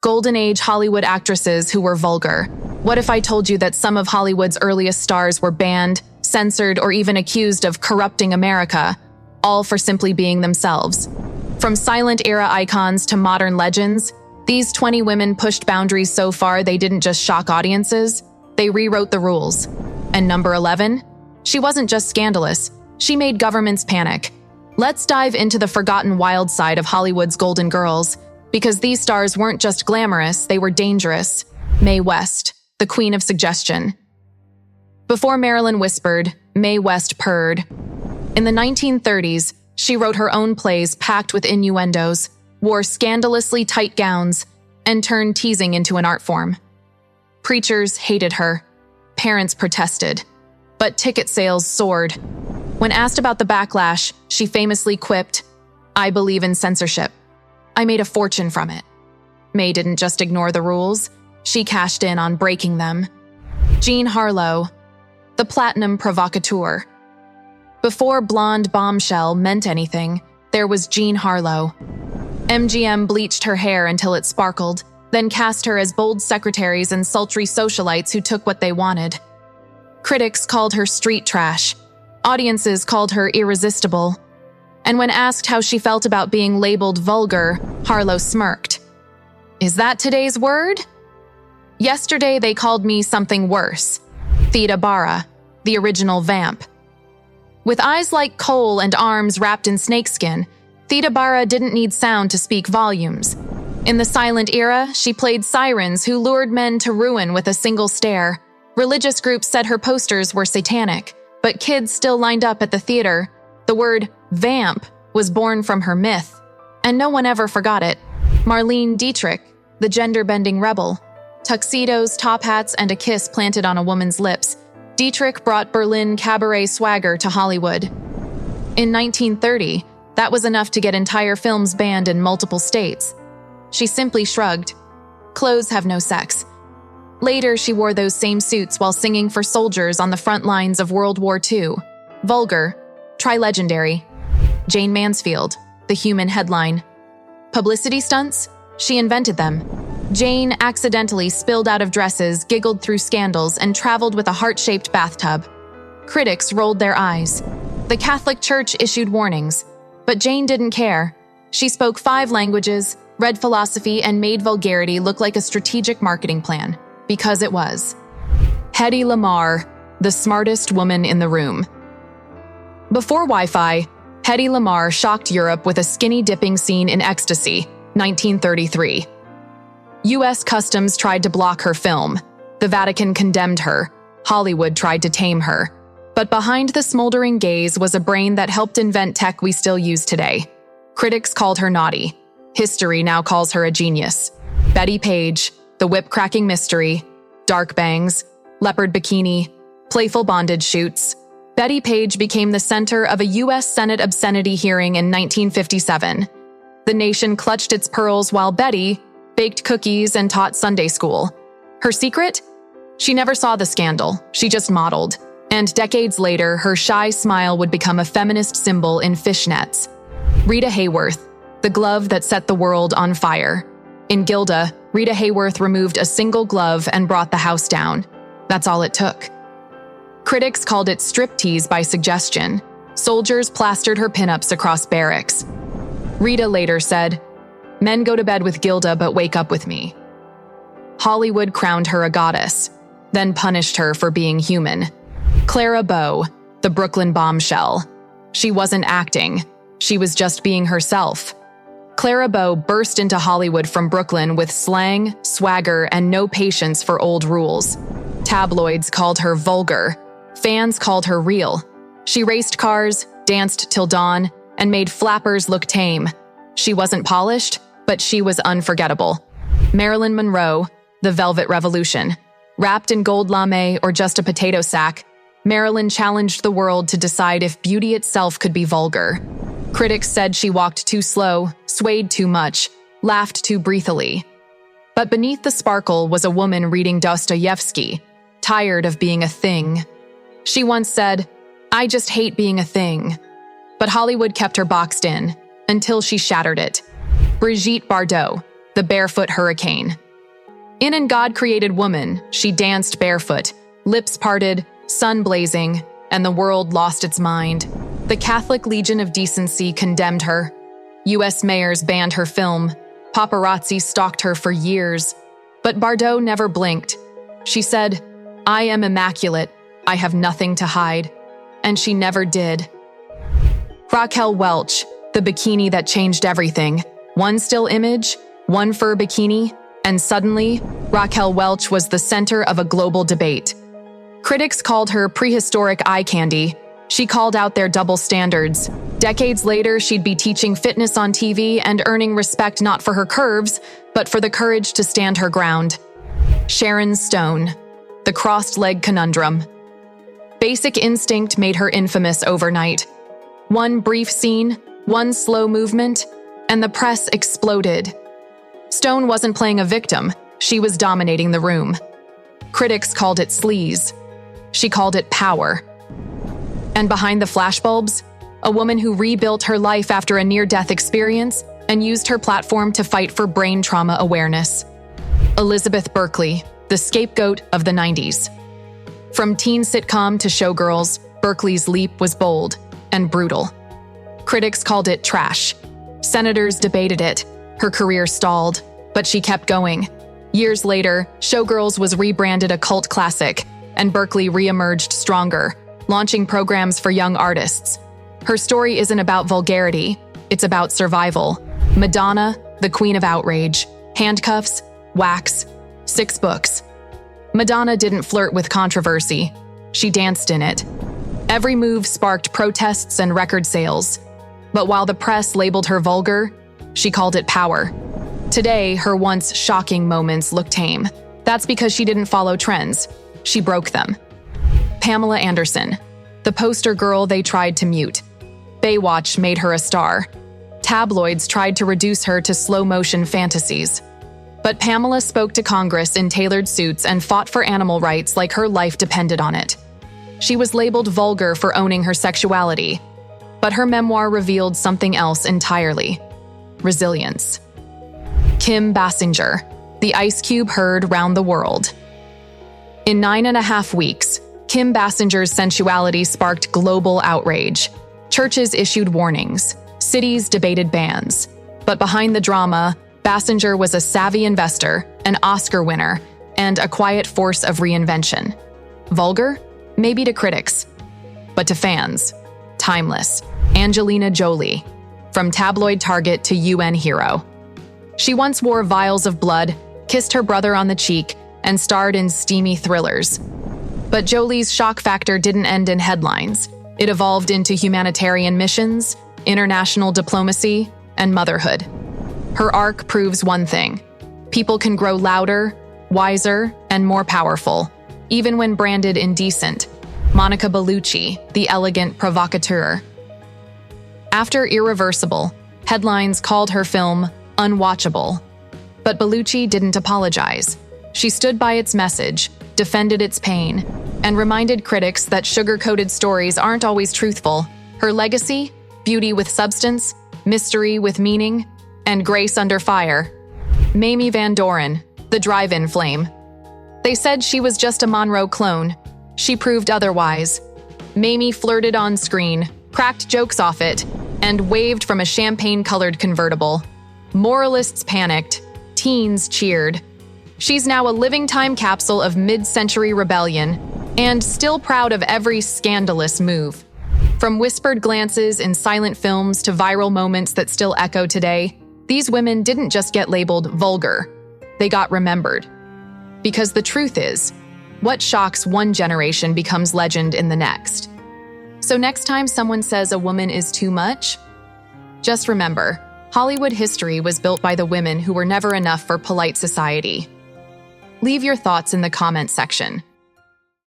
Golden Age Hollywood actresses who were vulgar. What if I told you that some of Hollywood's earliest stars were banned, censored, or even accused of corrupting America, all for simply being themselves? From silent-era icons to modern legends, these 20 women pushed boundaries so far they didn't just shock audiences, they rewrote the rules. And number 11? She wasn't just scandalous, she made governments panic. Let's dive into the forgotten wild side of Hollywood's golden girls, because these stars weren't just glamorous, they were dangerous. Mae West, the queen of suggestion. Before Marilyn whispered, Mae West purred. In the 1930s, she wrote her own plays packed with innuendos, wore scandalously tight gowns, and turned teasing into an art form. Preachers hated her. Parents protested. But ticket sales soared. When asked about the backlash, she famously quipped, "I believe in censorship. I made a fortune from it." Mae didn't just ignore the rules, she cashed in on breaking them. Jean Harlow, the platinum provocateur. Before blonde bombshell meant anything, there was Jean Harlow. MGM bleached her hair until it sparkled, then cast her as bold secretaries and sultry socialites who took what they wanted. Critics called her street trash. Audiences called her irresistible. And when asked how she felt about being labeled vulgar, Harlow smirked. "Is that today's word? Yesterday they called me something worse. Theda Bara, the original vamp." With eyes like coal and arms wrapped in snakeskin, Theda Bara didn't need sound to speak volumes. In the silent era, she played sirens who lured men to ruin with a single stare. Religious groups said her posters were satanic, but kids still lined up at the theater. The word vamp was born from her myth, and no one ever forgot it. Marlene Dietrich, the gender-bending rebel. Tuxedos, top hats, and a kiss planted on a woman's lips, Dietrich brought Berlin cabaret swagger to Hollywood. In 1930, that was enough to get entire films banned in multiple states. She simply shrugged. Clothes have no sex. Later, she wore those same suits while singing for soldiers on the front lines of World War II. Vulgar. Try legendary. Jane Mansfield, the human headline. Publicity stunts? She invented them. Jane accidentally spilled out of dresses, giggled through scandals, and traveled with a heart-shaped bathtub. Critics rolled their eyes. The Catholic Church issued warnings. But Jane didn't care. She spoke 5 languages, read philosophy, and made vulgarity look like a strategic marketing plan. Because it was. Hedy Lamarr, the smartest woman in the room. Before Wi-Fi, Hedy Lamarr shocked Europe with a skinny dipping scene in Ecstasy, 1933. U.S. Customs tried to block her film. The Vatican condemned her. Hollywood tried to tame her. But behind the smoldering gaze was a brain that helped invent tech we still use today. Critics called her naughty. History now calls her a genius. Betty Page, the whip-cracking mystery, dark bangs, leopard bikini, playful bondage shoots. Betty Page became the center of a U.S. Senate obscenity hearing in 1957. The nation clutched its pearls while Betty baked cookies and taught Sunday school. Her secret? She never saw the scandal, she just modeled. And decades later, her shy smile would become a feminist symbol in fishnets. Rita Hayworth, the glove that set the world on fire. In Gilda, Rita Hayworth removed a single glove and brought the house down. That's all it took. Critics called it striptease by suggestion. Soldiers plastered her pinups across barracks. Rita later said, "Men go to bed with Gilda but wake up with me." Hollywood crowned her a goddess, then punished her for being human. Clara Bow, the Brooklyn bombshell. She wasn't acting, she was just being herself. Clara Bow burst into Hollywood from Brooklyn with slang, swagger, and no patience for old rules. Tabloids called her vulgar. Fans called her real. She raced cars, danced till dawn, and made flappers look tame. She wasn't polished, but she was unforgettable. Marilyn Monroe, the Velvet Revolution. Wrapped in gold lame or just a potato sack, Marilyn challenged the world to decide if beauty itself could be vulgar. Critics said she walked too slow, swayed too much, laughed too breathily. But beneath the sparkle was a woman reading Dostoevsky, tired of being a thing. She once said, "I just hate being a thing." But Hollywood kept her boxed in, until she shattered it. Brigitte Bardot, the barefoot hurricane. In An God-Created Woman, she danced barefoot, lips parted, sun blazing, and the world lost its mind. The Catholic Legion of Decency condemned her. U.S. mayors banned her film. Paparazzi stalked her for years. But Bardot never blinked. She said, "I am immaculate. I have nothing to hide." And she never did. Raquel Welch, the bikini that changed everything. One still image, one fur bikini, and suddenly, Raquel Welch was the center of a global debate. Critics called her prehistoric eye candy. She called out their double standards. Decades later, she'd be teaching fitness on TV and earning respect not for her curves, but for the courage to stand her ground. Sharon Stone, the crossed leg conundrum. Basic Instinct made her infamous overnight. One brief scene, one slow movement, and the press exploded. Stone wasn't playing a victim, she was dominating the room. Critics called it sleaze. She called it power. And behind the flashbulbs, a woman who rebuilt her life after a near-death experience and used her platform to fight for brain trauma awareness. Elizabeth Berkley, the scapegoat of the 90s. From teen sitcom to showgirls, Berkley's leap was bold and brutal. Critics called it trash. Senators debated it. Her career stalled, but she kept going. Years later, Showgirls was rebranded a cult classic, and Berkley re-emerged stronger, launching programs for young artists. Her story isn't about vulgarity, it's about survival. Madonna, the queen of outrage. Handcuffs, wax, 6 books. Madonna didn't flirt with controversy. She danced in it. Every move sparked protests and record sales. But while the press labeled her vulgar, she called it power. Today, her once shocking moments look tame. That's because she didn't follow trends. She broke them. Pamela Anderson, the poster girl they tried to mute. Baywatch made her a star. Tabloids tried to reduce her to slow-motion fantasies. But Pamela spoke to Congress in tailored suits and fought for animal rights like her life depended on it. She was labeled vulgar for owning her sexuality, but her memoir revealed something else entirely: resilience. Kim Basinger, the ice cube heard round the world. In 9.5 weeks, Kim Basinger's sensuality sparked global outrage. Churches issued warnings. Cities debated bans. But behind the drama, Basinger was a savvy investor, an Oscar winner, and a quiet force of reinvention. Vulgar? Maybe to critics. But to fans, timeless. Angelina Jolie, from tabloid target to UN hero. She once wore vials of blood, kissed her brother on the cheek, and starred in steamy thrillers. But Jolie's shock factor didn't end in headlines. It evolved into humanitarian missions, international diplomacy, and motherhood. Her arc proves one thing: people can grow louder, wiser, and more powerful, even when branded indecent. Monica Bellucci, the elegant provocateur. After Irreversible, headlines called her film unwatchable. But Bellucci didn't apologize. She stood by its message, defended its pain, and reminded critics that sugar-coated stories aren't always truthful. Her legacy? Beauty with substance, mystery with meaning, and grace under fire. Mamie Van Doren, the drive-in flame. They said she was just a Monroe clone. She proved otherwise. Mamie flirted on screen, cracked jokes off it, and waved from a champagne-colored convertible. Moralists panicked. Teens cheered. She's now a living time capsule of mid-century rebellion, and still proud of every scandalous move. From whispered glances in silent films to viral moments that still echo today, these women didn't just get labeled vulgar. They got remembered. Because the truth is, what shocks one generation becomes legend in the next. So next time someone says a woman is too much, just remember, Hollywood history was built by the women who were never enough for polite society. Leave your thoughts in the comment section.